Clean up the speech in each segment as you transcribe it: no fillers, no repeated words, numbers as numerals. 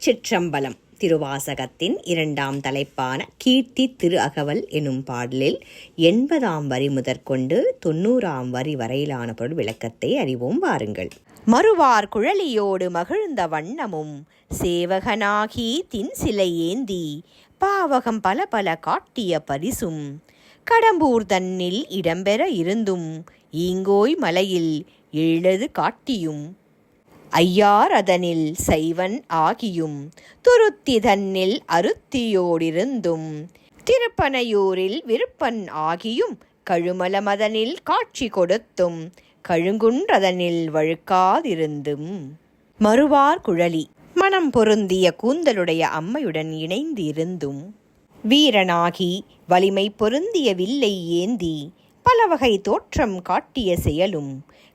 திருச்சிற்றம்பலம். திருவாசகத்தின் 2ஆம் தலைப்பான கீர்த்தி திரு அகவல் எனும் பாடலில் 80ஆம் வரி முதற்கொண்டு 90ஆம் வரி வரையிலான பொருள் விளக்கத்தை அறிவோம் வாருங்கள். மறுவார் குழலியோடு மகிழ்ந்த வண்ணமும் சேவகனாகி தின் சிலை ஏந்தி பாவகம் பல பல காட்டிய பரிசும் கடம்பூர் தன்னில் இடம்பெற இருந்தும் ஈங்கோய் மலையில் எழுது காட்டியும் ஐயார் அதனில் சைவன் ஆகியும் துருத்தி தன்னில் அருத்தியோடிருந்தும் திருப்பனையூரில் விருப்பன் ஆகியும் கழுமல மதனில் காட்சி கொடுத்தும் கழுங்குன்றதனில் வழுக்காதிருந்தும். மறுவார் குழலி மனம் பொருந்திய கூந்தலுடைய அம்மையுடன் இணைந்து இருந்தும் வீரனாகி வலிமை பொருந்திய வில்லை ஏந்தி பலவகை தோற்றம் காட்டிய செயலும்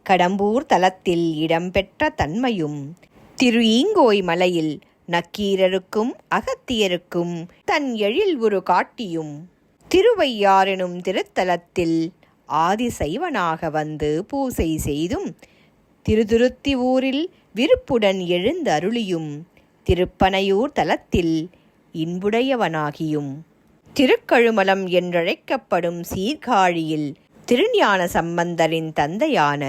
கடம்பூர் தலத்தில் இடம்பெற்ற தன்மையும் திரு ஈங்கோய் மலையில் நக்கீரருக்கும் அகத்தியருக்கும் தன் எழில் உரு காட்டியும் திருவையாறெனும் திருத்தலத்தில் ஆதிசைவனாக வந்து பூசை செய்தும் திருதுருத்தி ஊரில் விருப்புடன் எழுந்து அருளியும் திருப்பனையூர் தலத்தில் இன்புடையவனாகியும் திருக்கழுமலம் என்றழைக்கப்படும் சீர்காழியில் திருஞான சம்பந்தரின் தந்தையான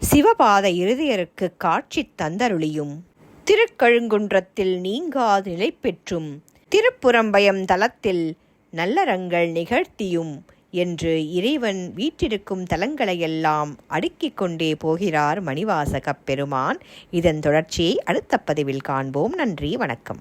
சிவபாத இருதயருக்கு காட்சி தந்தருளியும் திருக்கழுங்குன்றத்தில் நீங்காது நிலை பெற்றும் திருப்புறம்பயம் தலத்தில் நல்லறங்கள் நிகழ்த்தியும் என்று இறைவன் வீற்றிருக்கும் தலங்களையெல்லாம் அடுக்கிக் கொண்டே போகிறார் மணிவாசகப் பெருமான். இதன் தொடர்ச்சியை அடுத்த பதிவில் காண்போம். நன்றி, வணக்கம்.